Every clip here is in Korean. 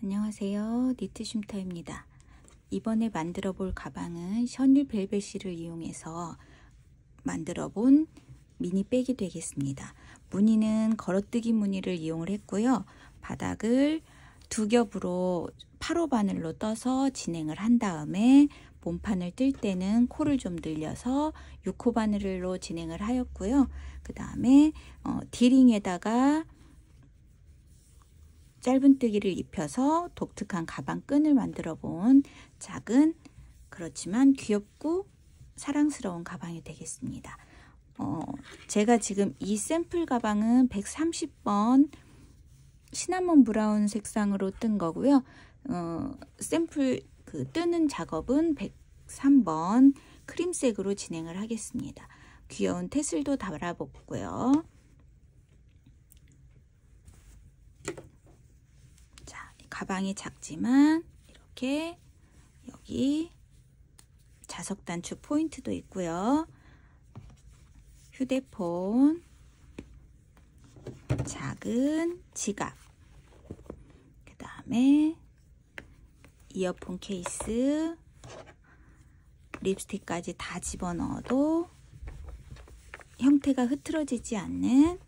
안녕하세요. 니트쉼터입니다. 이번에 만들어 볼 가방은 셔닐 벨벳 실을 이용해서 만들어 본 미니백이 되겠습니다. 무늬는 걸어뜨기 무늬를 이용을 했고요. 바닥을 두 겹으로 8호 바늘로 떠서 진행을 한 다음에 몸판을 뜰 때는 코를 좀 늘려서 6호 바늘로 진행을 하였고요. 그 다음에 디링에다가 짧은뜨기를 입혀서 독특한 가방 끈을 만들어 본 작은 그렇지만 귀엽고 사랑스러운 가방이 되겠습니다. 제가 지금 이 샘플 가방은 130번 시나몬 브라운 색상으로 뜬 거고요. 샘플 뜨는 작업은 103번 크림색으로 진행을 하겠습니다. 귀여운 태슬도 달아봤고요. 가방이 작지만 이렇게 여기 자석 단추 포인트도 있고요. 휴대폰, 작은 지갑, 그 다음에 이어폰 케이스, 립스틱까지 다 집어넣어도 형태가 흐트러지지 않는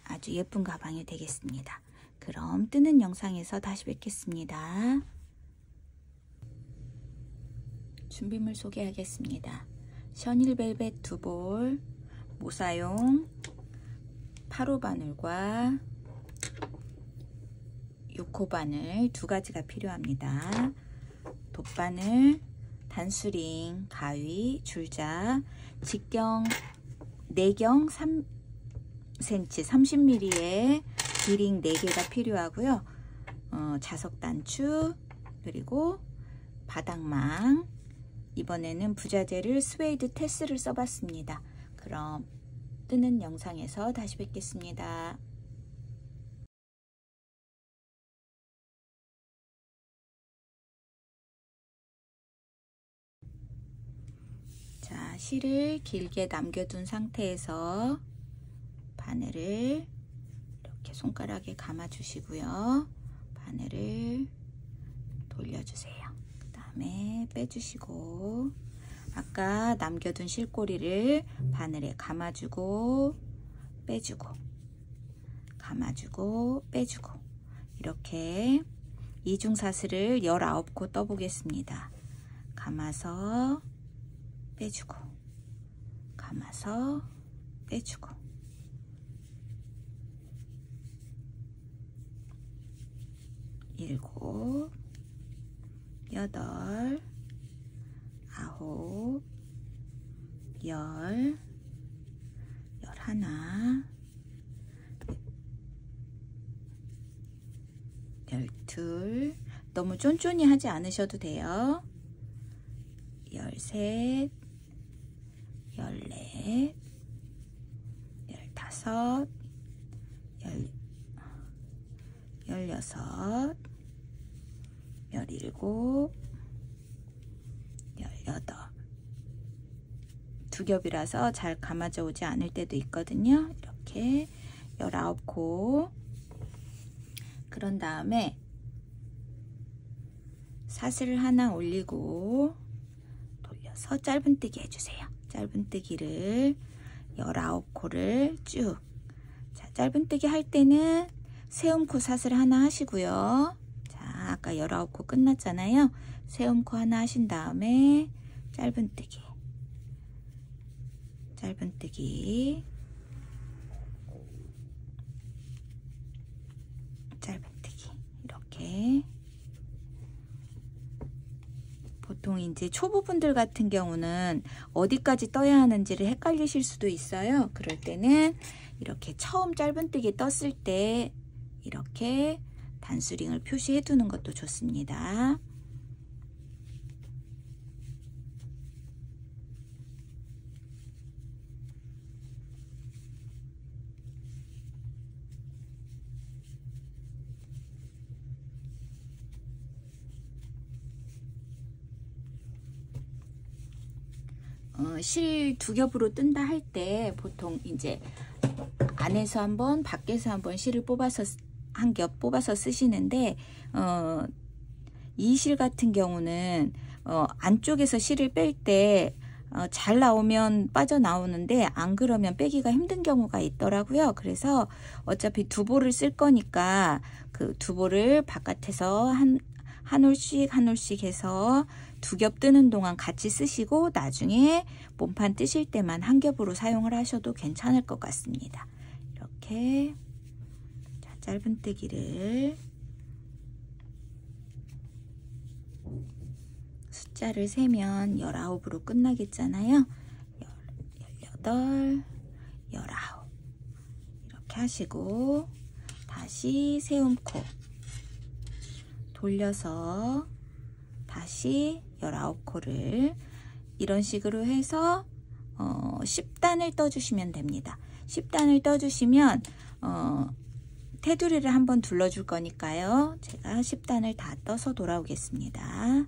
아주 예쁜 가방이 되겠습니다. 그럼 뜨는 영상에서 다시 뵙겠습니다. 준비물 소개하겠습니다. 셔닐 벨벳 2볼, 모사용 8호 바늘과 6호 바늘 두 가지가 필요합니다. 돗바늘, 단수링, 가위, 줄자, 직경 4경 3cm 30mm의 디링 4개가 필요하고요. 자석 단추, 그리고 바닥망, 이번에는 부자재를 스웨이드 테스를 써봤습니다. 그럼 뜨는 영상에서 다시 뵙겠습니다. 자, 실을 길게 남겨둔 상태에서 바늘을 이렇게 손가락에 감아 주시고요. 바늘을 돌려주세요. 그 다음에 빼주시고 아까 남겨둔 실꼬리를 바늘에 감아주고 빼주고 감아주고 빼주고 이렇게 이중사슬을 19코 떠보겠습니다. 감아서 빼주고 감아서 빼주고 7, 8, 9, 10, 11, 12, 너무 쫀쫀히 하지 않으셔도 돼요. 13, 14, 15, 16, 17, 18. 두 겹이라서 잘 감아져 오지 않을 때도 있거든요. 이렇게 19코. 그런 다음에 사슬을 하나 올리고 돌려서 짧은뜨기 해주세요. 짧은뜨기를 19코를 쭉. 자, 짧은뜨기 할 때는 세움코 사슬 하나 하시고요. 자, 아까 19코 끝났잖아요. 세움코 하나 하신 다음에 짧은뜨기 짧은뜨기 짧은뜨기 이렇게. 보통 이제 초보분들 같은 경우는 어디까지 떠야 하는지를 헷갈리실 수도 있어요. 그럴 때는 이렇게 처음 짧은뜨기 떴을 때 이렇게 단수링을 표시해 두는 것도 좋습니다. 실 두 겹으로 뜬다 할 때 보통 이제 안에서 한번 밖에서 한번 실을 뽑아서 한 겹 뽑아서 쓰시는데 이 실 같은 경우는 안쪽에서 실을 뺄 때 잘 나오면 빠져나오는데 안 그러면 빼기가 힘든 경우가 있더라고요. 그래서 어차피 두 볼을 쓸 거니까 그 두 볼을 바깥에서 한 올씩 해서 두 겹 뜨는 동안 같이 쓰시고 나중에 몸판 뜨실 때만 한 겹으로 사용을 하셔도 괜찮을 것 같습니다. 이렇게 자, 짧은뜨기를 숫자를 세면 19으로 끝나겠잖아요. 18, 19 이렇게 하시고 다시 세움코 돌려서 다시 19코를 이런 식으로 해서 10단을 떠주시면 됩니다. 10단을 떠주시면 테두리를 한번 둘러줄 거니까요. 제가 10단을 다 떠서 돌아오겠습니다.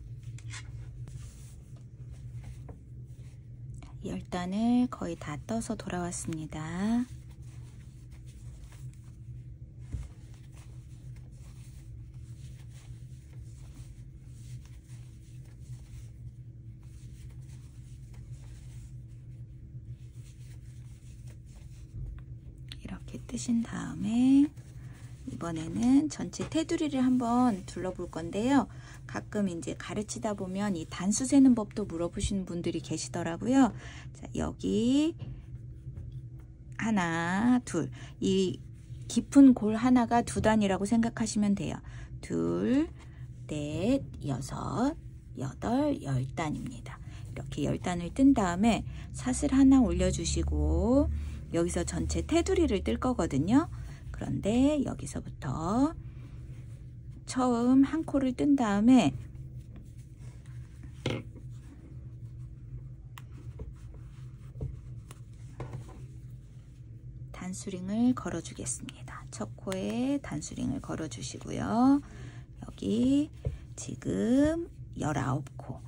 10단을 거의 다 떠서 돌아왔습니다. 이렇게 뜨신 다음에 이번에는 전체 테두리를 한번 둘러볼 건데요. 가끔 이제 가르치다 보면 이 단수 세는 법도 물어보시는 분들이 계시더라고요. 자, 여기 하나, 둘. 이 깊은 골 하나가 두 단이라고 생각하시면 돼요. 둘, 넷, 여섯, 여덟, 10단입니다. 이렇게 10단을 뜬 다음에 사슬 하나 올려주시고 여기서 전체 테두리를 뜰 거거든요. 그런데 여기서부터 처음 한 코를 뜬 다음에 단수링을 걸어 주겠습니다. 첫 코에 단수링을 걸어 주시고요. 여기 지금 19코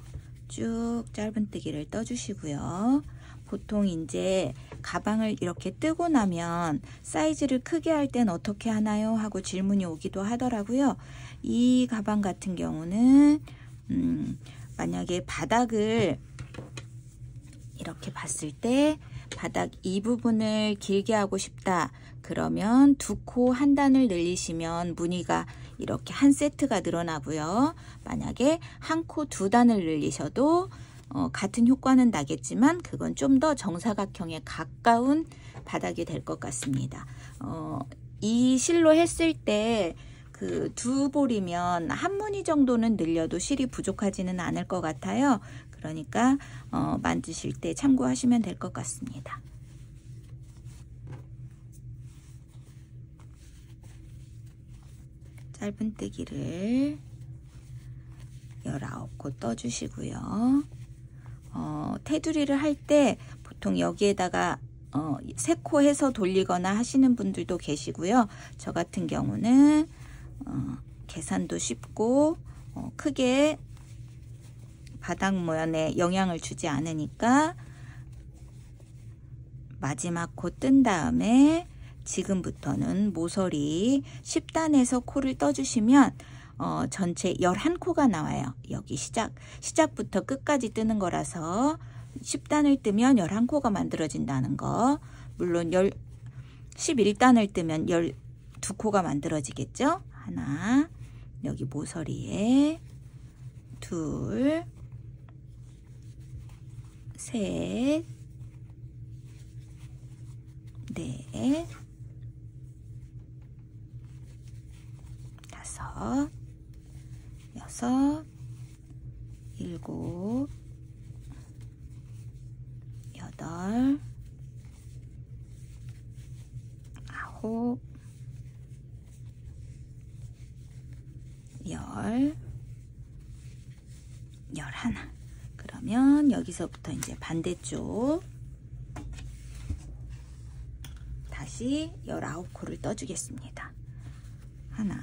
쭉 짧은뜨기를 떠 주시고요. 보통 이제 가방을 이렇게 뜨고 나면 사이즈를 크게 할 땐 어떻게 하나요? 하고 질문이 오기도 하더라고요. 이 가방 같은 경우는 만약에 바닥을 이렇게 봤을 때 바닥 이 부분을 길게 하고 싶다. 그러면 두 코 한 단을 늘리시면 무늬가 이렇게 한 세트가 늘어나고요. 만약에 한 코 두 단을 늘리셔도 같은 효과는 나겠지만 그건 좀 더 정사각형에 가까운 바닥이 될 것 같습니다. 이 실로 했을 때 그 두 볼이면 한 무늬 정도는 늘려도 실이 부족하지는 않을 것 같아요. 그러니까 만드실 때 참고하시면 될 것 같습니다. 짧은뜨기를 19코 떠주시고요. 테두리를 할 때 보통 여기에다가 3코 해서 돌리거나 하시는 분들도 계시고요. 저 같은 경우는 계산도 쉽고 크게 바닥 모양에 영향을 주지 않으니까 마지막 코 뜬 다음에 지금부터는 모서리 10단에서 코를 떠주시면 전체 11코가 나와요. 여기 시작부터 끝까지 뜨는 거라서 10단을 뜨면 11코가 만들어진다는 거. 물론 11단을 뜨면 12코가 만들어지겠죠. 하나, 여기 모서리에 둘, 셋, 넷, 다섯, 여섯, 일곱, 여덟, 아홉, 열, 11. 그러면 여기서부터 이제 반대쪽 다시 19코를 떠주겠습니다. 하나,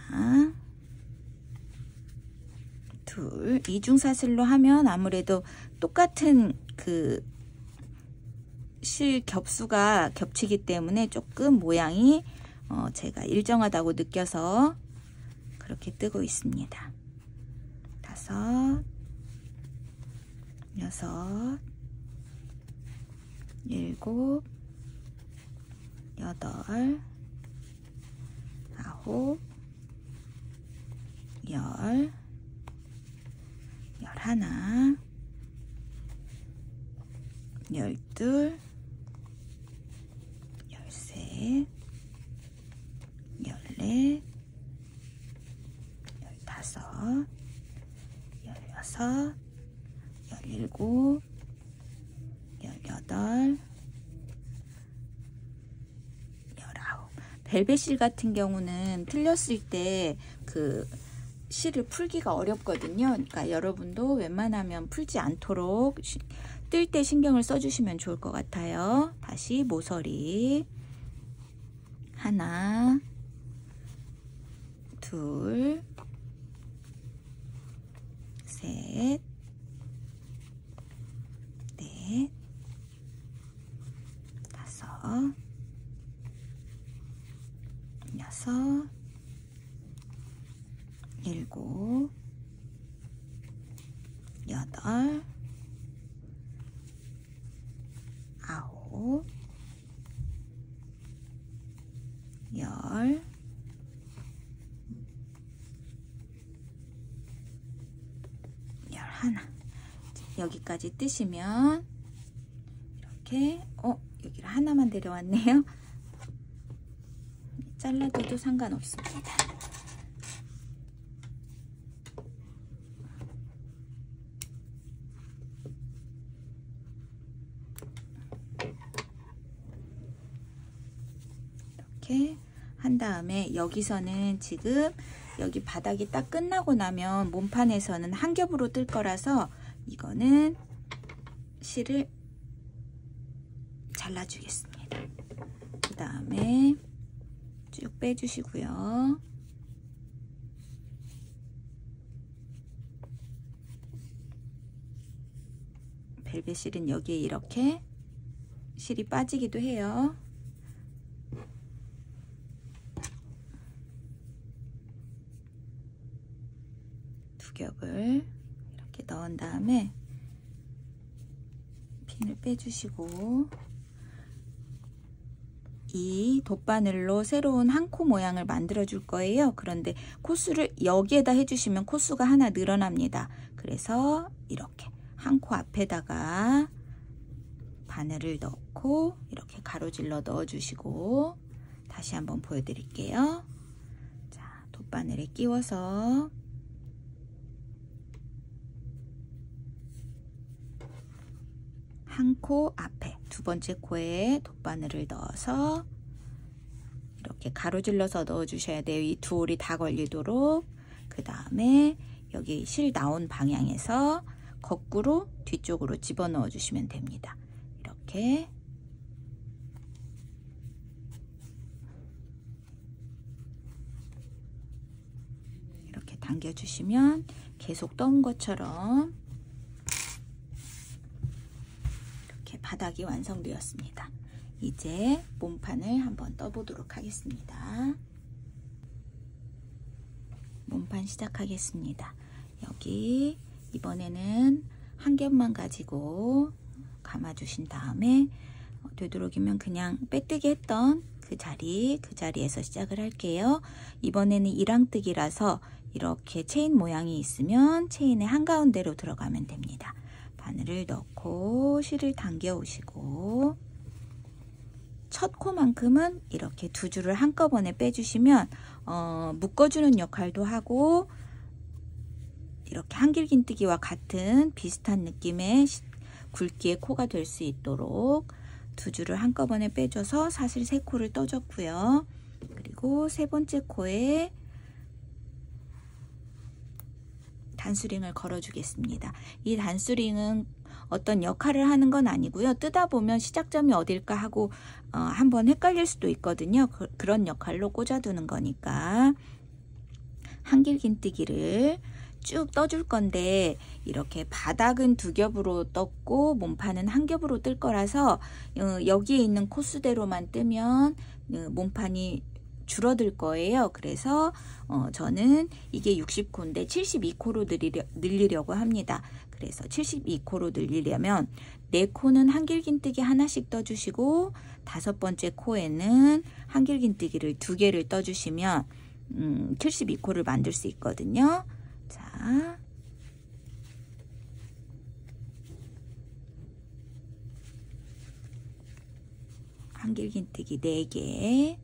둘, 이중사슬로 하면 아무래도 똑같은 그 실 겹수가 겹치기 때문에 조금 모양이 제가 일정하다고 느껴서 그렇게 뜨고 있습니다. 5, 6, 7, 8, 9, 10, 11, 12, 13, 14, 15, 16, 17, 18, 19. 벨벳실 같은 경우는 틀렸을 때 그 실을 풀기가 어렵거든요. 그러니까 여러분도 웬만하면 풀지 않도록 뜰 때 신경을 써주시면 좋을 것 같아요. 다시 모서리 하나, 둘, 셋, 넷, 5, 6, 7, 8, 9, 10, 11. 여기까지 뜨시면 이렇게 여기를 하나만 데려왔네요. 잘라둬도 상관없습니다. 이렇게 한 다음에 여기서는 지금 여기 바닥이 딱 끝나고 나면 몸판에서는 한 겹으로 뜰 거라서 이거는 실을 잘라주겠습니다. 그 다음에 쭉 빼주시고요. 벨벳 실은 여기에 이렇게 실이 빠지기도 해요. 두 겹을 이렇게 넣은 다음에 핀을 빼주시고 이 돗바늘로 새로운 한 코 모양을 만들어 줄 거예요. 그런데 코수를 여기에다 해주시면 코수가 하나 늘어납니다. 그래서 이렇게 한 코 앞에다가 바늘을 넣고 이렇게 가로질러 넣어 주시고 다시 한번 보여드릴게요. 자, 돗바늘에 끼워서 한 코 앞에 두 번째 코에 돗바늘을 넣어서 이렇게 가로질러서 넣어 주셔야 돼요. 이 두 올이 다 걸리도록. 그 다음에 여기 실 나온 방향에서 거꾸로 뒤쪽으로 집어넣어 주시면 됩니다. 이렇게 이렇게 당겨 주시면 계속 떠온 것처럼 바닥이 완성되었습니다. 이제 몸판을 한번 떠보도록 하겠습니다. 몸판 시작하겠습니다. 여기 이번에는 한 겹만 가지고 감아주신 다음에 되도록이면 그냥 빼뜨기 했던 그 자리에서 시작을 할게요. 이번에는 이랑뜨기라서 이렇게 체인 모양이 있으면 체인의 한가운데로 들어가면 됩니다. 바늘을 넣고 실을 당겨 오시고 첫 코만큼은 이렇게 두 줄을 한꺼번에 빼주시면 묶어주는 역할도 하고 이렇게 한길긴뜨기와 같은 비슷한 느낌의 굵기의 코가 될 수 있도록 두 줄을 한꺼번에 빼줘서 사실 세 코를 떠줬고요. 그리고 세 번째 코에 단수링을 걸어주겠습니다. 이 단수링은 어떤 역할을 하는 건 아니고요. 뜨다 보면 시작점이 어딜까 하고 한번 헷갈릴 수도 있거든요. 그런 역할로 꽂아두는 거니까 한길긴뜨기를 쭉 떠줄 건데 이렇게 바닥은 두 겹으로 떴고 몸판은 한 겹으로 뜰 거라서 여기에 있는 코수대로만 뜨면 몸판이 줄어들 거예요. 그래서 저는 이게 60코인데 72코로 늘리려고 합니다. 그래서 72코로 늘리려면 4코는 한길긴뜨기 하나씩 떠주시고 5번째 코에는 한길긴뜨기를 2개를 떠주시면 72코를 만들 수 있거든요. 자, 한길긴뜨기 4개,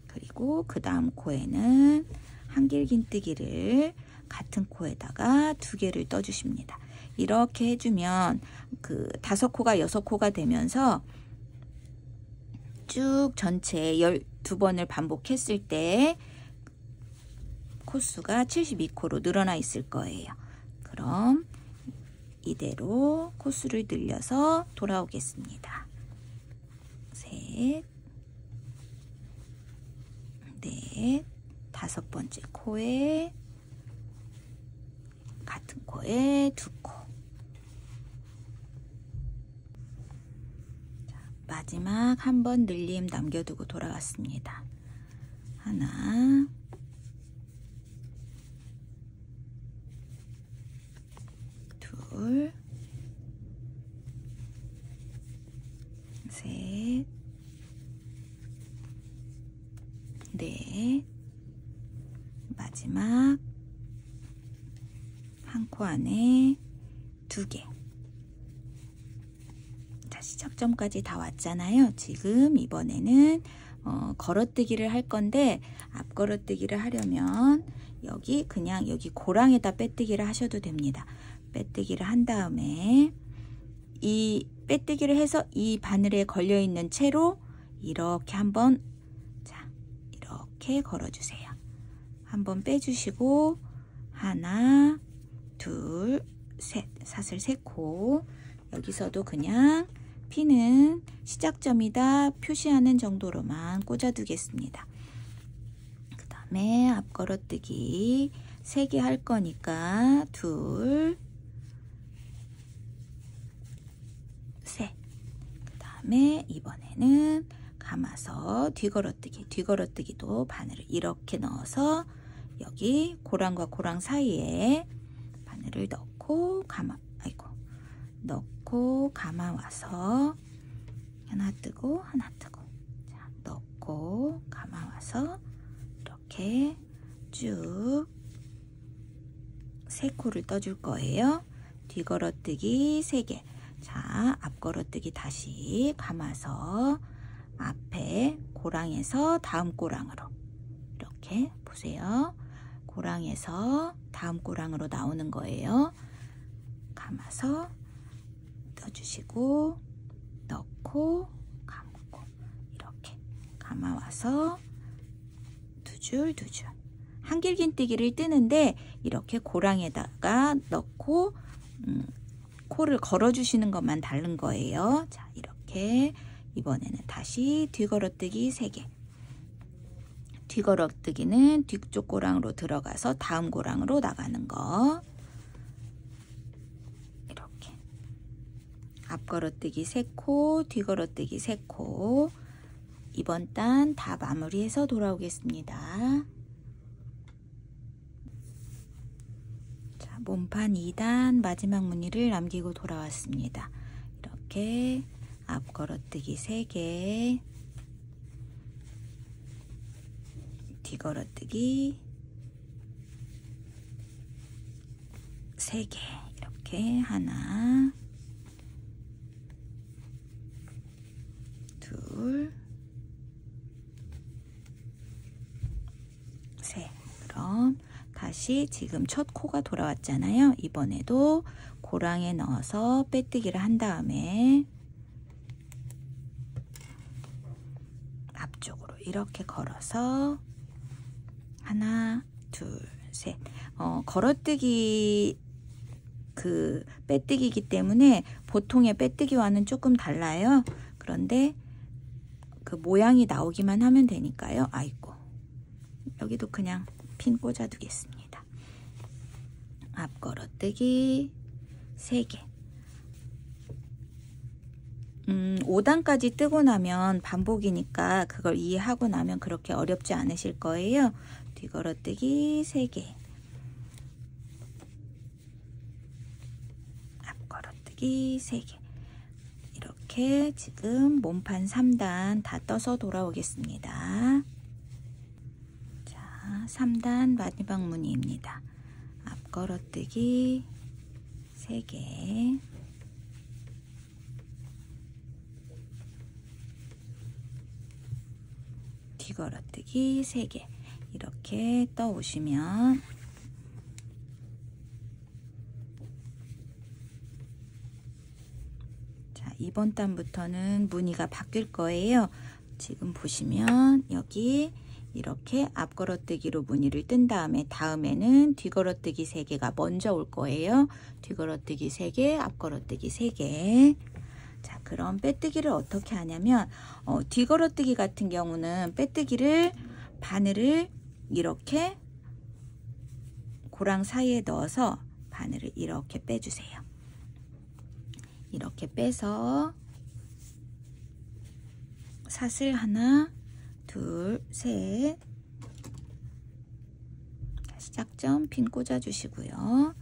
그리고 그 다음 코에는 한길긴뜨기를 같은 코에다가 2개를 떠주십니다. 이렇게 해주면 그 5코가 6코가 되면서 쭉 전체 12번을 반복했을 때 코수가 72코로 늘어나 있을 거예요. 그럼 이대로 코수를 늘려서 돌아오겠습니다. 셋, 넷, 5번째 코에 같은 코에 2코. 자, 마지막 한 번 늘림 남겨두고 돌아왔습니다. 하나, 둘, 셋, 넷, 마지막 한 코 안에 2개. 자, 시작점까지 다 왔잖아요. 지금 이번에는 걸어뜨기를 할 건데, 앞걸어뜨기를 하려면 여기 그냥 여기 고랑에다 빼뜨기를 하셔도 됩니다. 빼뜨기를 한 다음에 이 빼뜨기를 해서 이 바늘에 걸려 있는 채로 이렇게 한번, 자, 이렇게 걸어주세요. 한번 빼주시고 하나, 둘, 셋, 사슬 3코. 여기서도 그냥 피는 시작점이다 표시하는 정도로만 꽂아두겠습니다. 그 다음에 앞걸어뜨기 3개 할 거니까 둘, 셋. 그 다음에 이번에는 감아서 뒤걸어뜨기도 바늘을 이렇게 넣어서 여기 고랑과 고랑 사이에 바늘을 넣고 넣고 감아와서 하나 뜨고 하나 뜨고, 자, 넣고 감아와서 이렇게 쭉 3코를 떠줄 거예요. 뒤걸어뜨기 3개. 자, 앞걸어뜨기 다시 감아서 앞에 고랑에서 다음 고랑으로, 이렇게 보세요. 고랑에서 다음 고랑으로 나오는 거예요. 감아서 떠주시고 넣고 감고, 이렇게 감아와서 2줄 2줄 한길긴뜨기를 뜨는데 이렇게 고랑에다가 넣고 코를 걸어주시는 것만 다른 거예요. 자, 이렇게 이번에는 다시 뒤걸어뜨기 3개. 뒤걸어뜨기는 뒤쪽 고랑으로 들어가서 다음 고랑으로 나가는 거. 이렇게 앞걸어뜨기 3코, 뒤걸어뜨기 3코. 이번 단 다 마무리해서 돌아오겠습니다. 자, 몸판 2단 마지막 무늬를 남기고 돌아왔습니다. 이렇게 앞걸어뜨기 3개, 뒤걸어뜨기 3개, 이렇게 하나, 둘, 셋. 그럼 다시 지금 첫 코가 돌아왔잖아요. 이번에도 고랑에 넣어서 빼뜨기를 한 다음에 앞쪽으로 이렇게 걸어서 하나, 둘, 셋. 걸어뜨기 그 빼뜨기이기 때문에 보통의 빼뜨기와는 조금 달라요. 그런데 그 모양이 나오기만 하면 되니까요. 아이고, 여기도 그냥 핀 꽂아 두겠습니다. 앞걸어뜨기 3개. 5단까지 뜨고 나면 반복이니까 그걸 이해하고 나면 그렇게 어렵지 않으실 거예요. 뒤걸어뜨기 3개, 앞걸어뜨기 3개. 이렇게 지금 몸판 3단 다 떠서 돌아오겠습니다. 자, 3단 마지막 무늬입니다. 앞걸어뜨기 3개, 뒤걸어뜨기 3개. 이렇게 떠오시면 자, 이번 단부터는 무늬가 바뀔 거예요. 지금 보시면 여기 이렇게 앞걸어뜨기로 무늬를 뜬 다음에 다음에는 뒤걸어뜨기 3개가 먼저 올 거예요. 뒤걸어뜨기 3개, 앞걸어뜨기 3개. 자, 그럼 빼뜨기를 어떻게 하냐면 뒤걸어뜨기 같은 경우는 빼뜨기를 바늘을 이렇게 고랑 사이에 넣어서 바늘을 이렇게 빼주세요. 이렇게 빼서 사슬 하나, 둘, 셋, 시작점 핀 꽂아주시고요.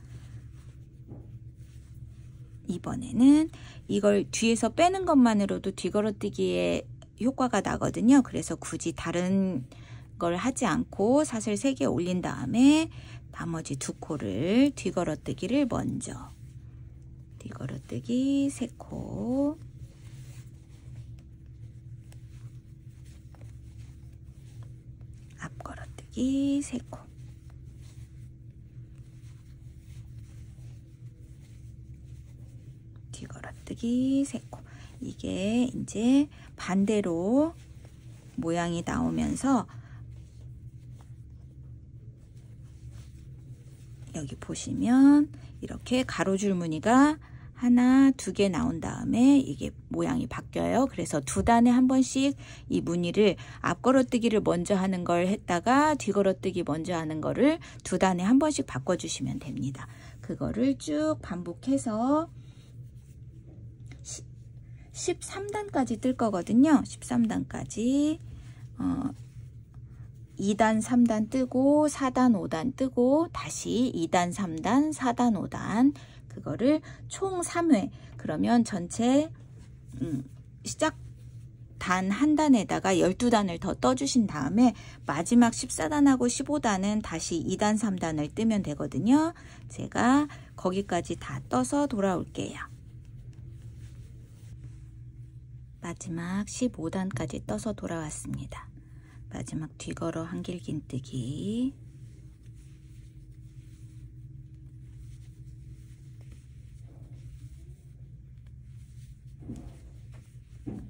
이번에는 이걸 뒤에서 빼는 것만으로도 뒤걸어뜨기에 효과가 나거든요. 그래서 굳이 다른 걸 하지 않고 사슬 3개 올린 다음에 나머지 2코를 뒤걸어뜨기를 먼저 뒤걸어뜨기 3코, 앞걸어뜨기 3코, 뒤걸어뜨기 3코. 이게 이제 반대로 모양이 나오면서 여기 보시면 이렇게 가로줄 무늬가 하나, 2개 나온 다음에 이게 모양이 바뀌어요. 그래서 2단에 한 번씩 이 무늬를 앞걸어뜨기를 먼저 하는 걸 했다가 뒤걸어뜨기 먼저 하는 거를 2단에 한 번씩 바꿔주시면 됩니다. 그거를 쭉 반복해서 13단까지 뜰 거거든요. 13단까지 2단, 3단 뜨고 4단, 5단 뜨고 다시 2단, 3단, 4단, 5단 그거를 총 3회 그러면 전체 시작 단 한 단에다가 12단을 더 떠주신 다음에 마지막 14단하고 15단은 다시 2단, 3단을 뜨면 되거든요. 제가 거기까지 다 떠서 돌아올게요. 마지막 15단까지 떠서 돌아왔습니다. 마지막 뒤걸어 한길긴뜨기,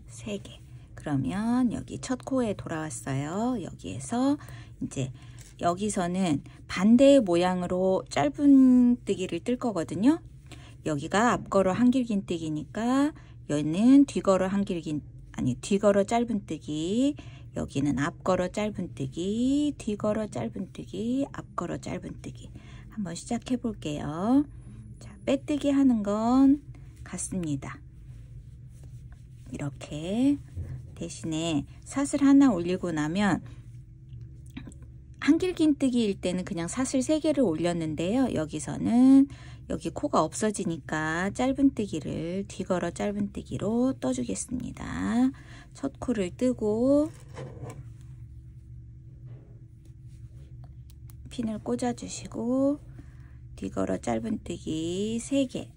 세 개. 그러면 여기 첫 코에 돌아왔어요. 여기에서 이제 여기서는 반대의 모양으로 짧은뜨기를 뜰 거거든요. 여기가 앞걸어 한길긴뜨기니까 여기는 뒤걸어 뒤걸어 짧은뜨기, 여기는 앞걸어 짧은뜨기, 뒤걸어 짧은뜨기, 앞걸어 짧은뜨기. 한번 시작해 볼게요. 자, 빼뜨기 하는 건 같습니다. 이렇게 대신에 사슬 하나 올리고 나면 한길긴뜨기일 때는 그냥 사슬 3개를 올렸는데요. 여기서는 여기 코가 없어지니까 짧은뜨기를 뒤걸어 짧은뜨기로 떠주겠습니다. 첫 코를 뜨고 핀을 꽂아주시고 뒤걸어 짧은뜨기 3개,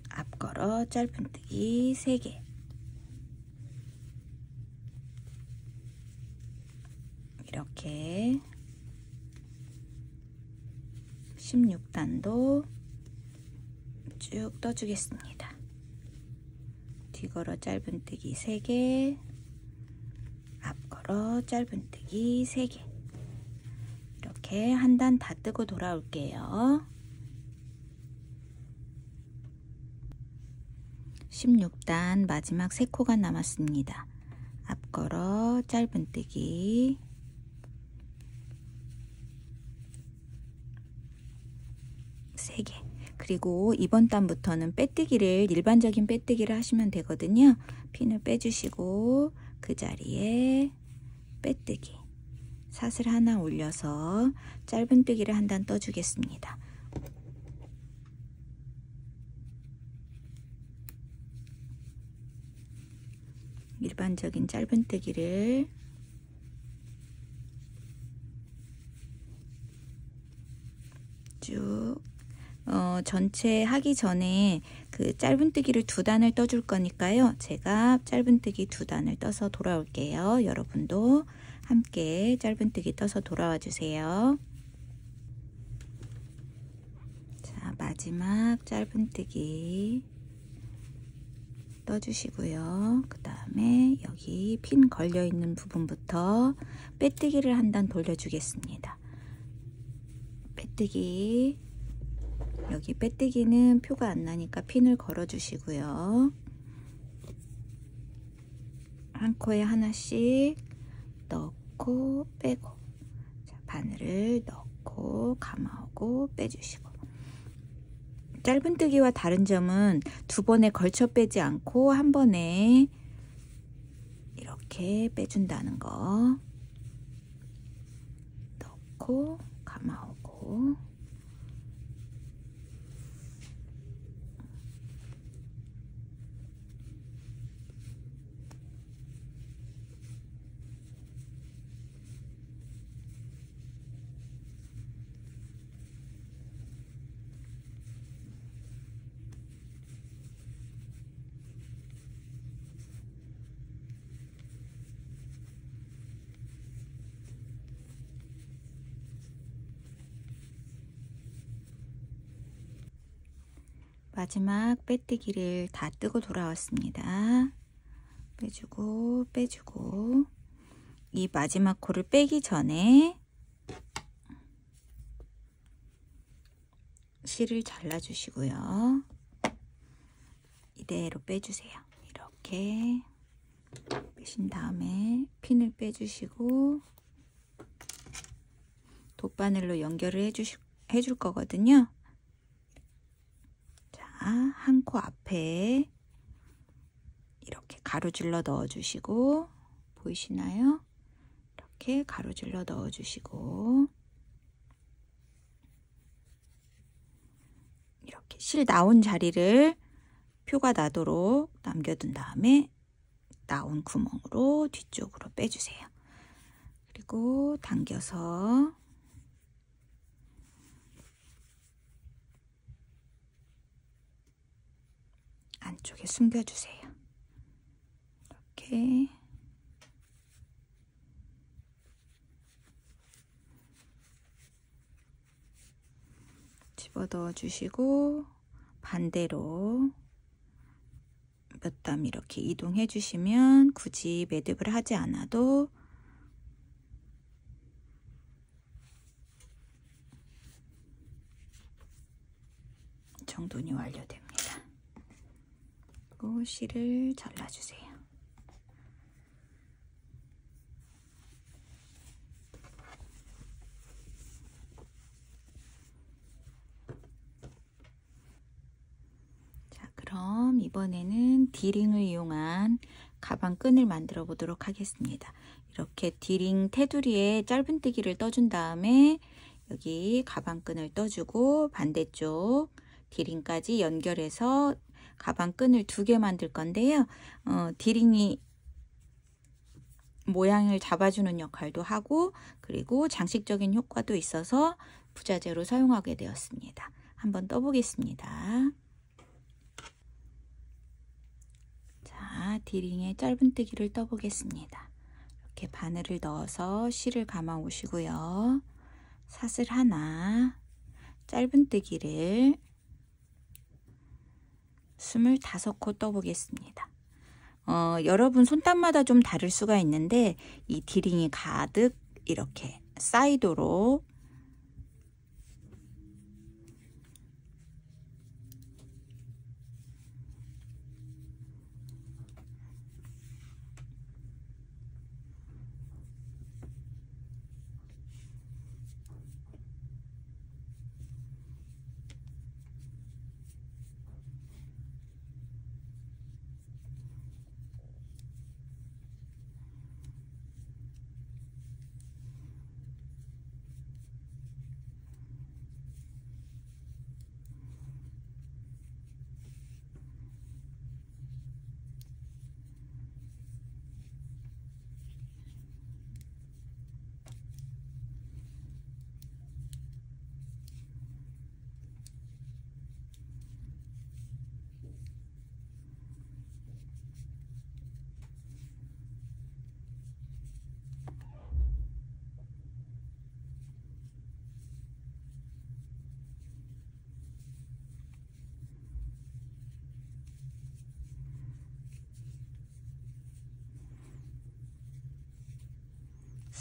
앞걸어 짧은뜨기 3개, 이렇게 16단도 쭉 떠주겠습니다. 뒤걸어 짧은뜨기 3개, 앞걸어 짧은뜨기 3개. 이렇게 한 단 다 뜨고 돌아올게요. 16단 마지막 3코가 남았습니다. 앞걸어 짧은뜨기, 그리고 이번 단부터는 빼뜨기를 일반적인 빼뜨기를 하시면 되거든요. 핀을 빼주시고 그 자리에 빼뜨기 사슬 하나 올려서 짧은뜨기를 한 단 떠주겠습니다. 일반적인 짧은뜨기를 쭉 전체 하기 전에 그 짧은뜨기를 2단을 떠줄 거니까요. 제가 짧은뜨기 2단을 떠서 돌아올게요. 여러분도 함께 짧은뜨기 떠서 돌아와 주세요. 자, 마지막 짧은뜨기 떠주시고요. 그 다음에 여기 핀 걸려 있는 부분부터 빼뜨기를 한 단 돌려주겠습니다. 빼뜨기, 여기 빼뜨기는 표가 안 나니까 핀을 걸어 주시고요. 한 코에 하나씩 넣고 빼고, 자, 바늘을 넣고 감아오고 빼주시고. 짧은뜨기와 다른 점은 2번에 걸쳐 빼지 않고 한 번에 이렇게 빼준다는 거. 넣고 감아오고 마지막 빼뜨기를 다 뜨고 돌아왔습니다. 빼주고 빼주고 이 마지막 코를 빼기 전에 실을 잘라 주시고요. 이대로 빼주세요. 이렇게 빼신 다음에 핀을 빼주시고 돗바늘로 연결을 해줄 거거든요. 한 코 앞에 이렇게 가로질러 넣어주시고, 보이시나요? 이렇게 가로질러 넣어주시고, 이렇게 실 나온 자리를 표가 나도록 남겨둔 다음에 나온 구멍으로 뒤쪽으로 빼주세요. 그리고 당겨서 안쪽에 숨겨주세요. 이렇게 집어넣어 주시고 반대로 몇 땀 이렇게 이동해 주시면 굳이 매듭을 하지 않아도 정돈이 완료됩니다. 그리고 실을 잘라주세요. 자, 그럼 이번에는 디링을 이용한 가방 끈을 만들어 보도록 하겠습니다. 이렇게 디링 테두리에 짧은뜨기를 떠준 다음에 여기 가방 끈을 떠주고 반대쪽 디링까지 연결해서 가방 끈을 2개 만들 건데요. 디링이 모양을 잡아주는 역할도 하고 그리고 장식적인 효과도 있어서 부자재로 사용하게 되었습니다. 한번 떠보겠습니다. 자, 디링에 짧은뜨기를 떠보겠습니다. 이렇게 바늘을 넣어서 실을 감아 오시고요. 사슬 하나, 짧은뜨기를 25코 떠보겠습니다. 여러분 손땀마다 좀 다를 수가 있는데 이 디링이 가득 이렇게 쌓이도록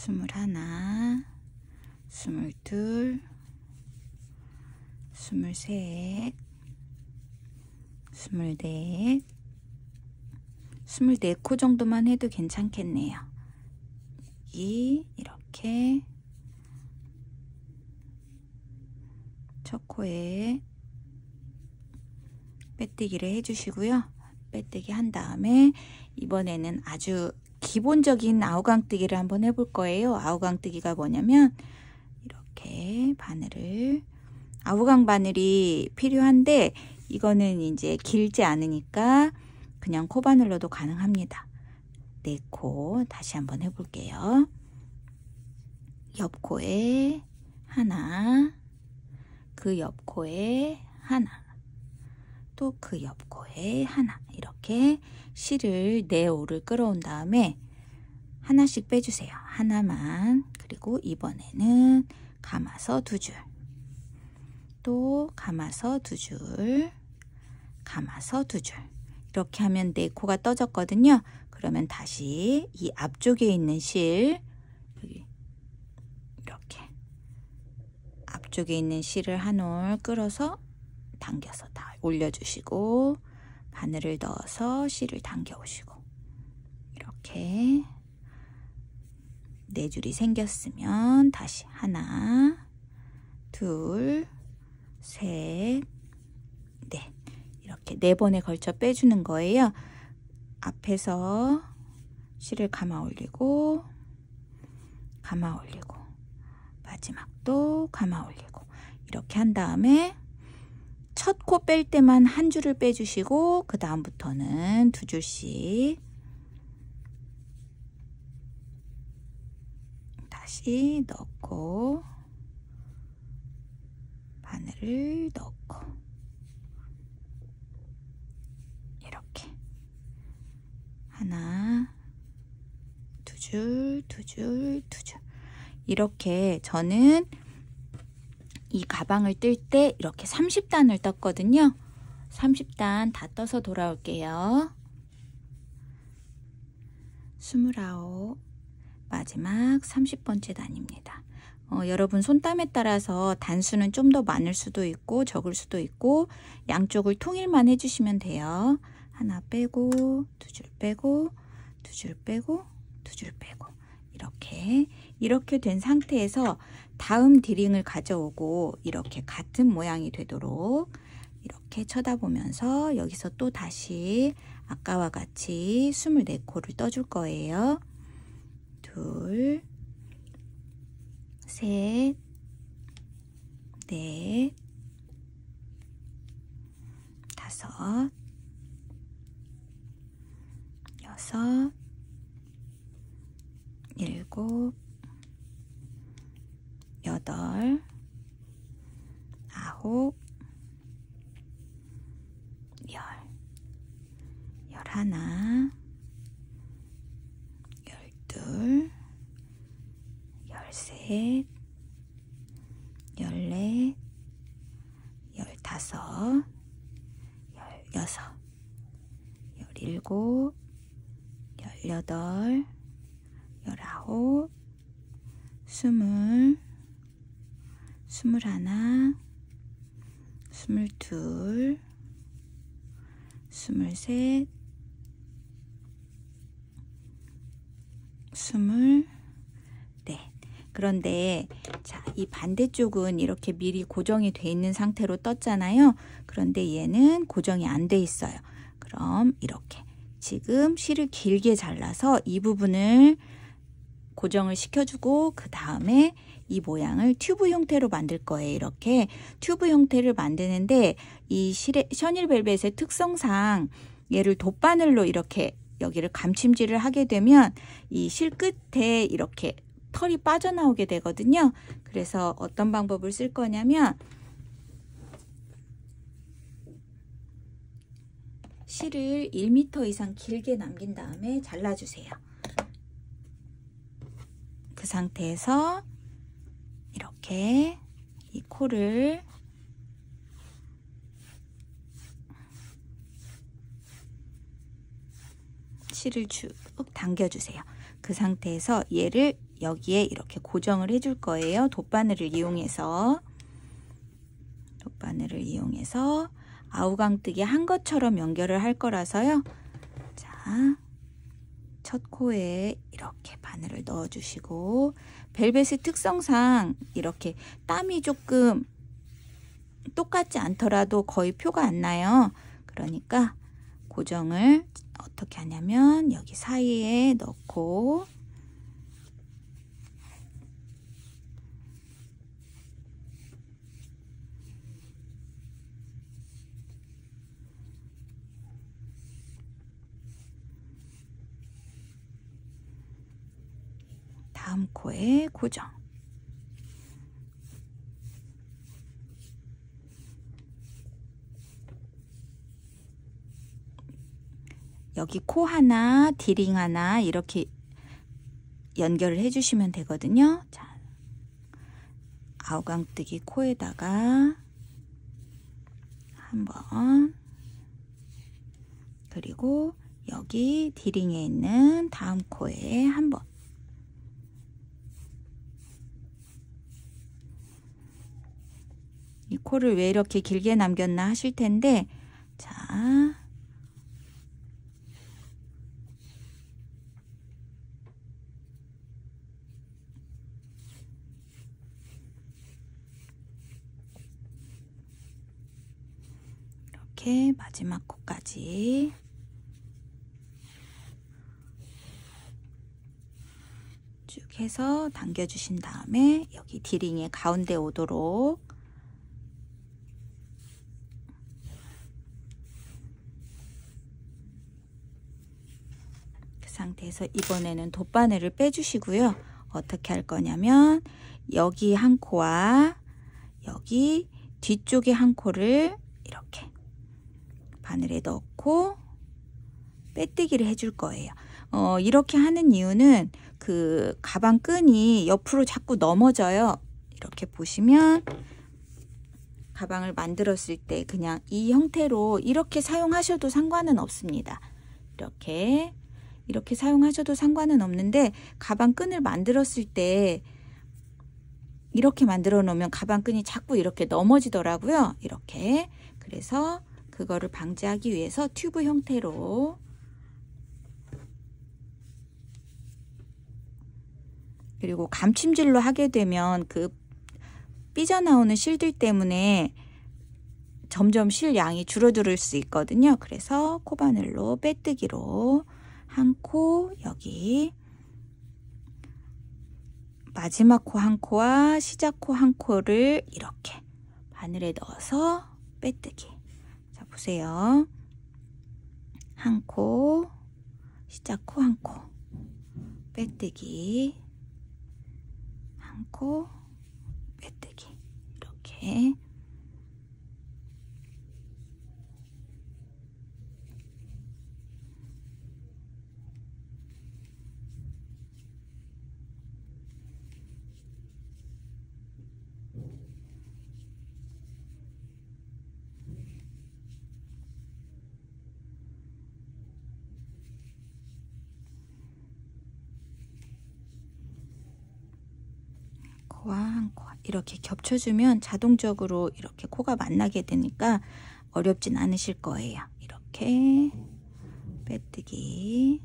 21, 22, 23, 24, 24코 정도만 해도 괜찮겠네요. 이렇게 첫 코에 빼뜨기를 해주시고요. 빼뜨기 한 다음에 이번에는 아주 기본적인 아우강뜨기를 한번 해볼 거예요. 아우강뜨기가 뭐냐면 이렇게 바늘을, 아우강 바늘이 필요한데 이거는 이제 길지 않으니까 그냥 코바늘로도 가능합니다. 4코 다시 한번 해볼게요. 옆코에 하나, 그 옆코에 하나, 또 그 옆코에 하나, 이렇게 실을 4올을 끌어온 다음에 하나씩 빼주세요. 하나만. 그리고 이번에는 감아서 2줄, 또 감아서 2줄, 감아서 2줄. 이렇게 하면 4코가 떠졌거든요. 그러면 다시 이 앞쪽에 있는 실, 여기 이렇게 앞쪽에 있는 실을 한 올 끌어서 당겨서 다 올려주시고, 바늘을 넣어서 실을 당겨 오시고, 이렇게 4줄이 생겼으면 다시 하나, 둘, 셋, 넷, 이렇게 4번에 걸쳐 빼주는 거예요. 앞에서 실을 감아 올리고, 감아 올리고, 마지막도 감아 올리고, 이렇게 한 다음에 첫 코 뺄 때만 한 줄을 빼주시고 그 다음부터는 2줄씩 다시 넣고, 바늘을 넣고, 이렇게 하나, 2줄, 2줄, 2줄. 이렇게 저는 이 가방을 뜰 때 이렇게 30단을 떴거든요. 30단 다 떠서 돌아올게요. 29, 마지막 30번째 단입니다. 여러분 손땀에 따라서 단수는 좀 더 많을 수도 있고 적을 수도 있고 양쪽을 통일만 해주시면 돼요. 하나 빼고, 2줄 빼고, 2줄 빼고, 2줄 빼고, 이렇게 된 상태에서 다음 디링을 가져오고 이렇게 같은 모양이 되도록 이렇게 쳐다보면서 여기서 또 다시 아까와 같이 24코를 떠줄 거예요. 2, 셋, 넷, 5, 6, 7, 8, 9, 10, 11, 12, 13, 14, 15, 16, 17, 18, 19, 20, 21, 22, 23, 24. 그런데 자, 이 반대쪽은 이렇게 미리 고정이 돼 있는 상태로 떴잖아요. 그런데 얘는 고정이 안 돼 있어요. 그럼 이렇게 지금 실을 길게 잘라서 이 부분을 고정을 시켜주고 그 다음에 이 모양을 튜브 형태로 만들 거예요. 이렇게 튜브 형태를 만드는데 이 셔닐벨벳의 특성상 얘를 돗바늘로 이렇게 여기를 감침질을 하게 되면 이 실 끝에 이렇게 털이 빠져나오게 되거든요. 그래서 어떤 방법을 쓸 거냐면 실을 1m 이상 길게 남긴 다음에 잘라주세요. 그 상태에서 이렇게 이 코를 실을 쭉 당겨주세요. 그 상태에서 얘를 여기에 이렇게 고정을 해줄 거예요. 돗바늘을 이용해서 아우강뜨기 한 것처럼 연결을 할 거라서요. 자, 첫 코에 이렇게 바늘을 넣어 주시고, 벨벳의 특성상 이렇게 땀이 조금 똑같지 않더라도 거의 표가 안 나요. 그러니까 고정을 어떻게 하냐면 여기 사이에 넣고 다음 코에 고정. 여기 코 하나, 디링 하나 이렇게 연결을 해주시면 되거든요. 자, 아우강뜨기 코에다가 한번, 그리고 여기 디링에 있는 다음 코에 한번. 이 코를 왜 이렇게 길게 남겼나 하실 텐데, 자, 이렇게 마지막 코까지 쭉 해서 당겨주신 다음에 여기 디링의 가운데 오도록 그 상태에서 이번에는 돗바늘을 빼주시고요. 어떻게 할 거냐면 여기 한 코와 여기 뒤쪽에 한 코를 이렇게 바늘에 넣고 빼뜨기를 해줄 거예요. 이렇게 하는 이유는 그 가방 끈이 옆으로 자꾸 넘어져요. 이렇게 보시면 가방을 만들었을 때 그냥 이 형태로 이렇게 사용하셔도 상관은 없습니다. 이렇게 사용하셔도 상관은 없는데, 가방 끈을 만들었을 때 이렇게 만들어 놓으면 가방 끈이 자꾸 이렇게 넘어지더라고요. 이렇게. 그래서 그거를 방지하기 위해서 튜브 형태로, 그리고 감침질로 하게 되면 그 삐져나오는 실들 때문에 점점 실 양이 줄어들 수 있거든요. 그래서 코바늘로 빼뜨기로 한 코, 여기 마지막 코 한 코와 시작 코 한 코를 이렇게 바늘에 넣어서 빼뜨기. 자, 보세요. 한 코, 시작 코 한 코, 빼뜨기, 한 코, 빼뜨기. 이렇게. 코와 한 코 이렇게 겹쳐주면 자동적으로 이렇게 코가 만나게 되니까 어렵진 않으실 거예요. 이렇게 빼뜨기.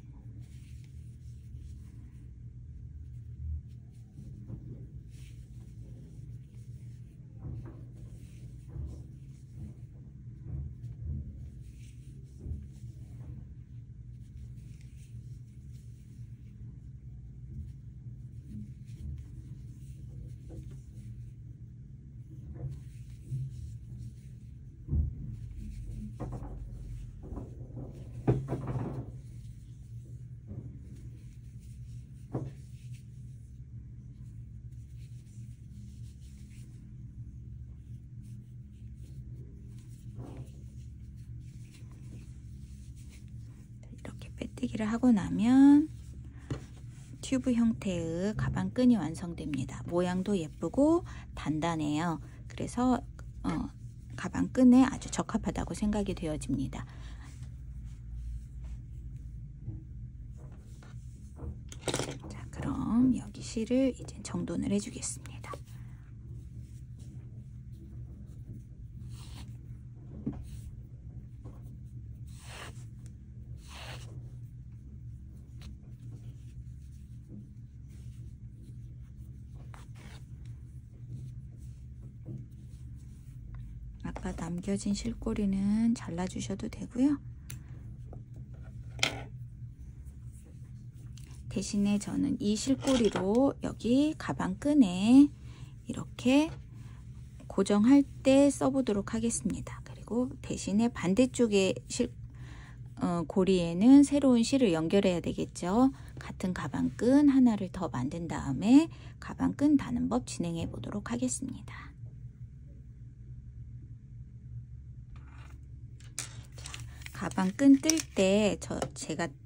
빼뜨기를 하고 나면 튜브 형태의 가방 끈이 완성됩니다. 모양도 예쁘고 단단해요. 그래서 가방 끈에 아주 적합하다고 생각이 되어집니다. 자, 그럼 여기 실을 이제 정돈을 해주겠습니다. 아까 남겨진 실꼬리는 잘라주셔도 되고요. 대신에 저는 이 실꼬리로 여기 가방 끈에 이렇게 고정할 때 써보도록 하겠습니다. 그리고 대신에 반대쪽에 고리에는 새로운 실을 연결해야 되겠죠. 같은 가방 끈 하나를 더 만든 다음에 가방 끈 다는 법 진행해 보도록 하겠습니다. 가방 끈 뜰 때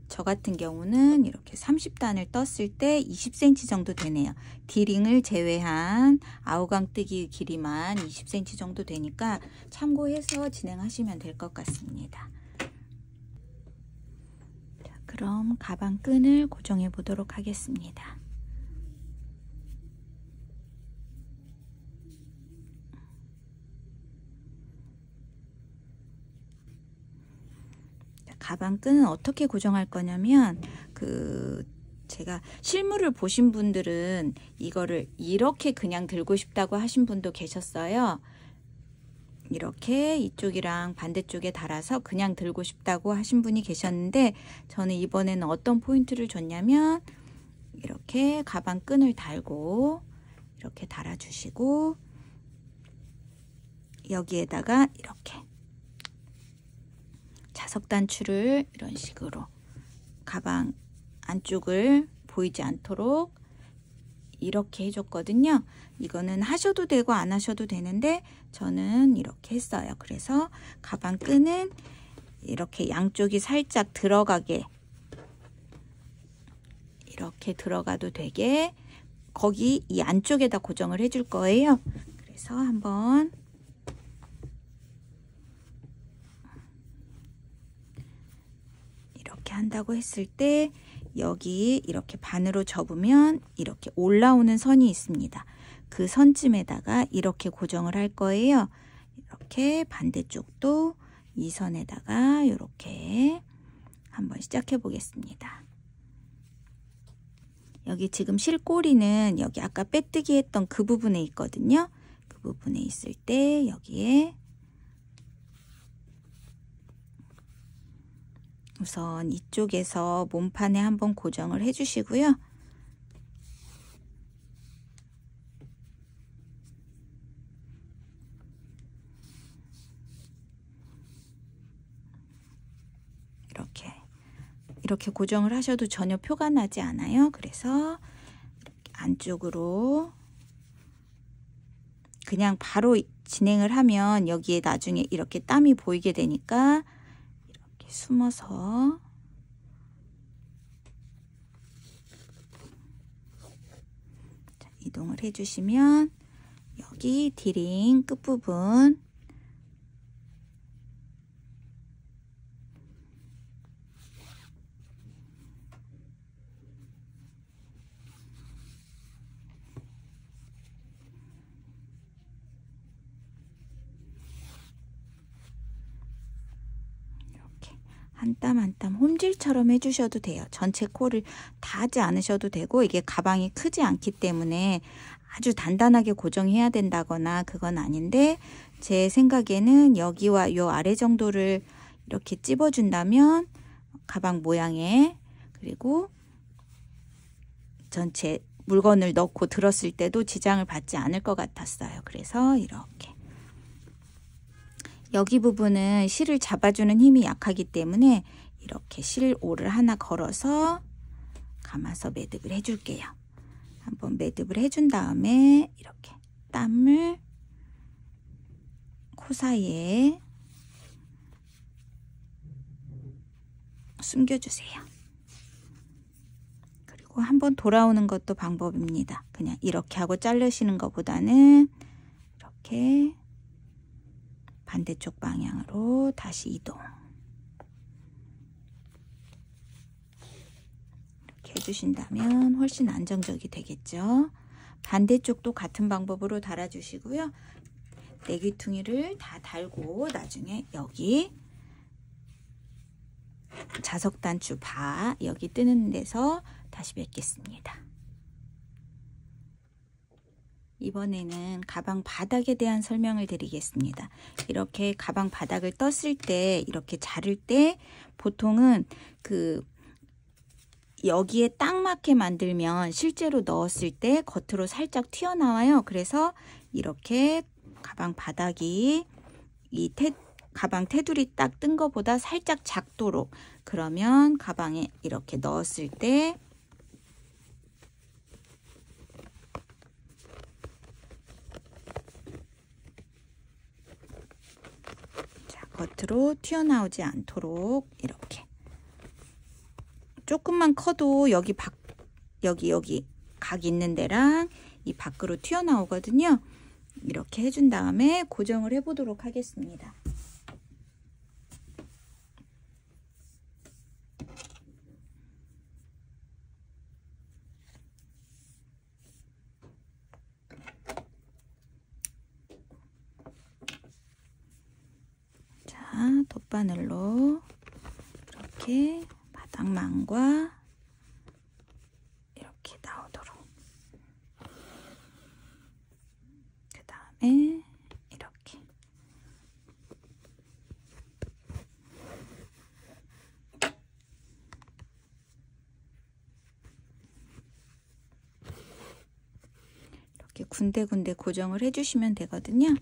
저 같은 경우는 이렇게 30단을 떴을 때 20cm 정도 되네요. D링을 제외한 아우강뜨기 길이만 20cm 정도 되니까 참고해서 진행하시면 될 것 같습니다. 자, 그럼 가방 끈을 고정해 보도록 하겠습니다. 가방 끈은 어떻게 고정할 거냐면 제가 실물을 보신 분들은 이거를 이렇게 그냥 들고 싶다고 하신 분도 계셨어요. 이렇게 이쪽이랑 반대쪽에 달아서 그냥 들고 싶다고 하신 분이 계셨는데 저는 이번에는 어떤 포인트를 줬냐면 이렇게 가방 끈을 달고 이렇게 달아주시고 여기에다가 이렇게 자석 단추를 이런 식으로 가방 안쪽을 보이지 않도록 이렇게 해줬거든요. 이거는 하셔도 되고 안 하셔도 되는데 저는 이렇게 했어요. 그래서 가방 끈은 이렇게 양쪽이 살짝 들어가게 이렇게 들어가도 되게 거기 이 안쪽에다 고정을 해줄 거예요. 그래서 한번 이렇게 한다고 했을 때 여기 이렇게 반으로 접으면 이렇게 올라오는 선이 있습니다. 그 선쯤에다가 이렇게 고정을 할 거예요. 이렇게 반대쪽도 이 선에다가 이렇게 한번 시작해 보겠습니다. 여기 지금 실꼬리는 여기 아까 빼뜨기 했던 그 부분에 있거든요. 그 부분에 있을 때 여기에 우선 이쪽에서 몸판에 한번 고정을 해 주시고요. 이렇게 고정을 하셔도 전혀 표가 나지 않아요. 그래서 안쪽으로 그냥 바로 진행을 하면 여기에 나중에 이렇게 땀이 보이게 되니까 이렇게 숨어서 자, 이동을 해주시면 여기 D링 끝부분 한 땀 한 땀 홈질처럼 해주셔도 돼요. 전체 코를 다 하지 않으셔도 되고 이게 가방이 크지 않기 때문에 아주 단단하게 고정해야 된다거나 그건 아닌데 제 생각에는 여기와 요 아래 정도를 이렇게 찝어준다면 가방 모양에 그리고 전체 물건을 넣고 들었을 때도 지장을 받지 않을 것 같았어요. 그래서 이렇게 여기 부분은 실을 잡아주는 힘이 약하기 때문에 이렇게 실올을 하나 걸어서 감아서 매듭을 해줄게요. 한번 매듭을 해준 다음에 이렇게 땀을 코 사이에 숨겨주세요. 그리고 한번 돌아오는 것도 방법입니다. 그냥 이렇게 하고 자르시는 것보다는 이렇게 반대쪽 방향으로 다시 이동 이렇게 달아주신다면 훨씬 안정적이 되겠죠. 반대쪽도 같은 방법으로 달아주시고요. 내귀퉁이를 다 달고 나중에 여기 자석단추 바 여기 뜨는 데서 다시 뵙겠습니다. 이번에는 가방 바닥에 대한 설명을 드리겠습니다. 이렇게 가방 바닥을 떴을 때 이렇게 자를 때 보통은 여기에 딱 맞게 만들면 실제로 넣었을 때 겉으로 살짝 튀어나와요. 그래서 이렇게 가방 바닥이 가방 테두리 딱 뜬 것보다 살짝 작도록, 그러면 가방에 이렇게 넣었을 때 겉으로 튀어나오지 않도록 이렇게 조금만 커도 여기 각 있는 데랑 이 밖으로 튀어나오거든요. 이렇게 해준 다음에 고정을 해보도록 하겠습니다. 자, 돗바늘로 이렇게 바닥망과 이렇게 나오도록, 그 다음에 이렇게 군데군데 고정을 해주시면 되거든요.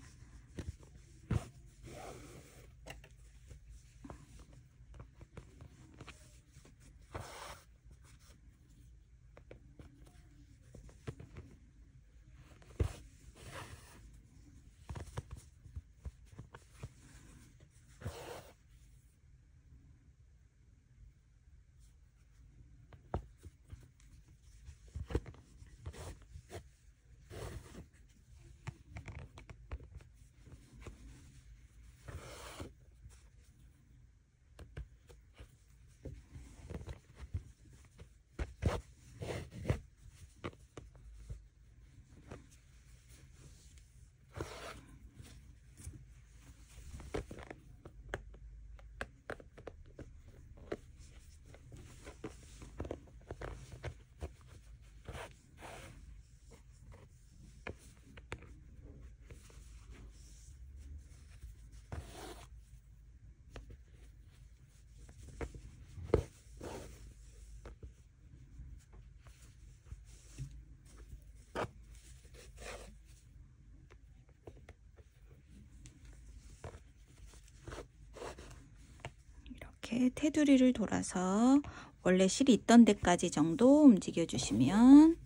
이렇게 테두리를 돌아서 원래 실이 있던 데까지 정도 움직여 주시면,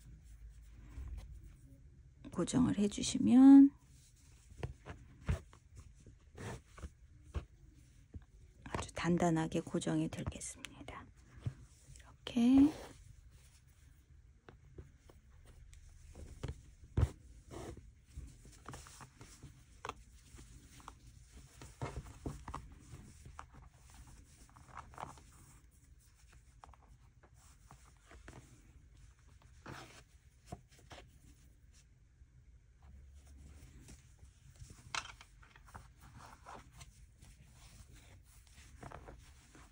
고정을 해 주시면 아주 단단하게 고정이 되겠습니다. 이렇게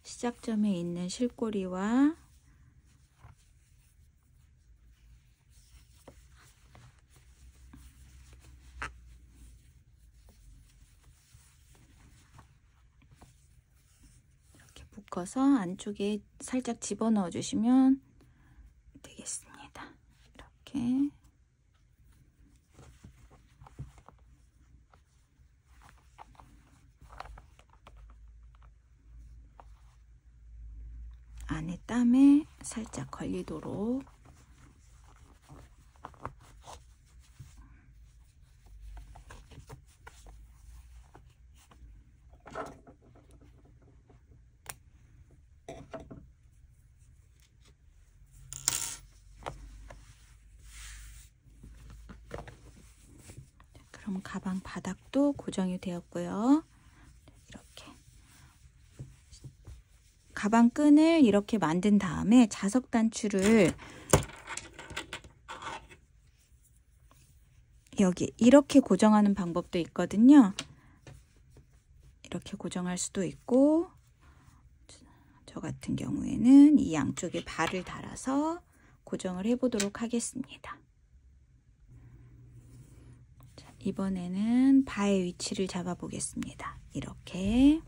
시작점에 있는 실꼬리와 이렇게 묶어서 안쪽에 살짝 집어넣어 주시면 되겠습니다. 이렇게 안에 땀에 살짝 걸리도록 그럼 가방 바닥도 고정이 되었고요. 이렇게 가방 끈을 이렇게 만든 다음에 자석 단추를 여기 이렇게 고정하는 방법도 있거든요. 이렇게 고정할 수도 있고, 저 같은 경우에는 이 양쪽에 발을 달아서 고정을 해 보도록 하겠습니다. 자, 이번에는 바의 위치를 잡아 보겠습니다. 이렇게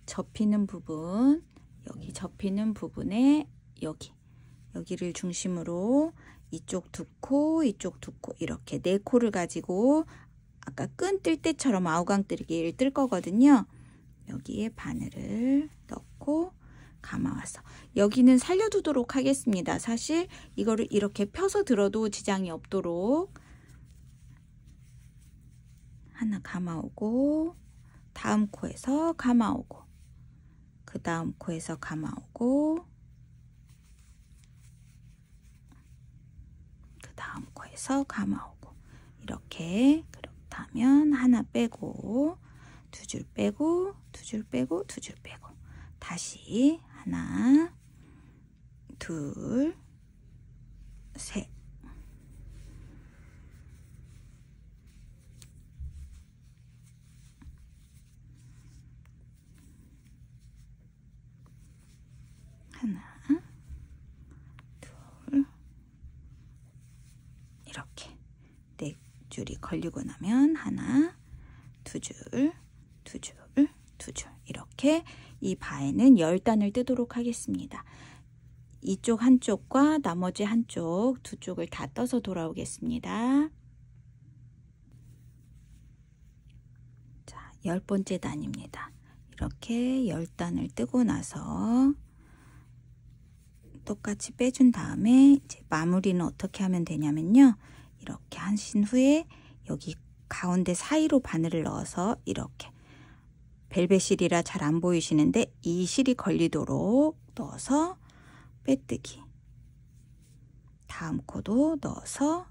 접히는 부분, 여기 접히는 부분에 여기를 중심으로 이쪽 두 코, 이쪽 두 코, 이렇게 4코를 가지고 아까 끈 뜰 때처럼 아우강뜨기를 뜰 거거든요. 여기에 바늘을 넣고 감아와서 여기는 살려두도록 하겠습니다. 사실 이거를 이렇게 펴서 들어도 지장이 없도록 하나 감아오고, 다음 코에서 감아오고, 그 다음 코에서 감아오고, 그 다음 코에서 감아오고, 이렇게. 그렇다면 하나 빼고, 2줄 빼고, 2줄 빼고, 2줄 빼고, 다시 하나, 둘, 셋. 하나, 둘, 이렇게 4줄이 걸리고 나면 하나, 2줄, 2줄, 2줄, 이렇게 이 바에는 10단을 뜨도록 하겠습니다. 이쪽 한쪽과 나머지 한쪽 두 쪽을 다 떠서 돌아오겠습니다. 자, 10번째 단입니다. 이렇게 10단을 뜨고 나서 똑같이 빼준 다음에 이제 마무리는 어떻게 하면 되냐면요. 이렇게 하신 후에 여기 가운데 사이로 바늘을 넣어서 이렇게 벨벳 실이라 잘 안 보이시는데 이 실이 걸리도록 넣어서 빼뜨기, 다음 코도 넣어서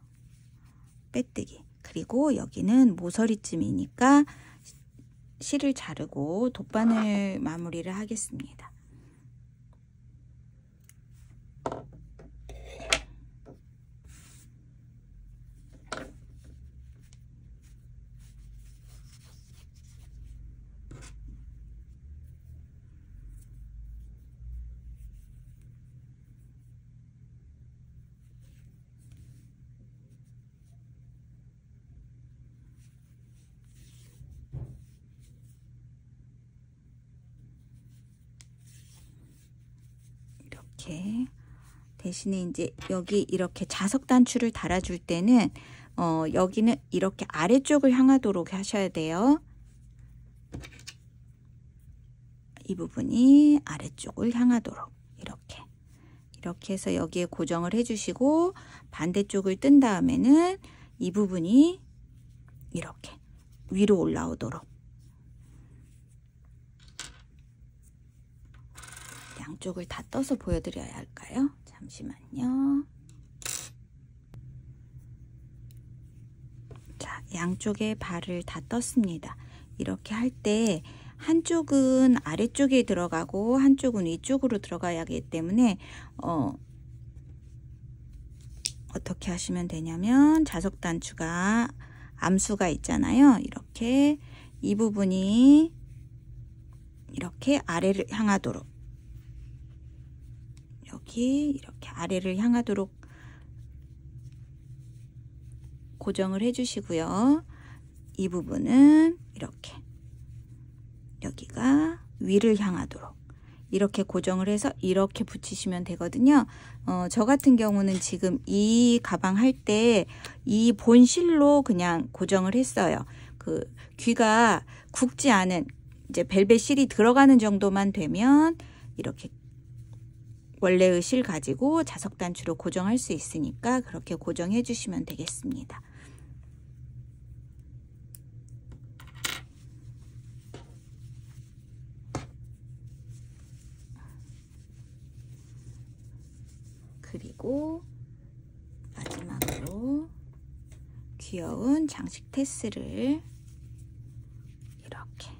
빼뜨기, 그리고 여기는 모서리쯤이니까 실을 자르고 돗바늘 마무리를 하겠습니다. 이렇게 대신에 이제 여기 이렇게 자석 단추를 달아줄 때는 여기는 이렇게 아래쪽을 향하도록 하셔야 돼요. 이 부분이 아래쪽을 향하도록 이렇게 해서 여기에 고정을 해주시고, 반대쪽을 뜬 다음에는 이 부분이 이렇게 위로 올라오도록, 양쪽을 다 떠서 보여드려야 할까요? 잠시만요. 자, 양쪽에 발을 다 떴습니다. 이렇게 할 때 한쪽은 아래쪽에 들어가고 한쪽은 위쪽으로 들어가야 하기 때문에 어떻게 하시면 되냐면, 자석 단추가 암수가 있잖아요. 이렇게 이 부분이 이렇게 아래를 향하도록, 여기 이렇게 아래를 향하도록 고정을 해주시고요. 이 부분은 이렇게 여기가 위를 향하도록 이렇게 고정을 해서 이렇게 붙이시면 되거든요. 저 같은 경우는 지금 이 가방 할 때 이 본실로 그냥 고정을 했어요. 그 귀가 굽지 않은 이제 벨벳 실이 들어가는 정도만 되면 이렇게 원래의 실 가지고 자석 단추로 고정할 수 있으니까 그렇게 고정해 주시면 되겠습니다. 그리고 마지막으로 귀여운 장식 테스를 이렇게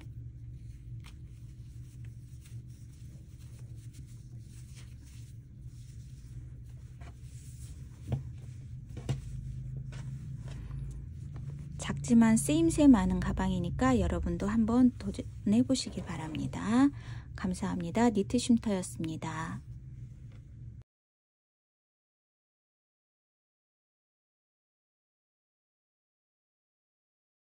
작지만 쓰임새 많은 가방이니까 여러분도 한번 도전해 보시기 바랍니다. 감사합니다. 니트 쉼터였습니다.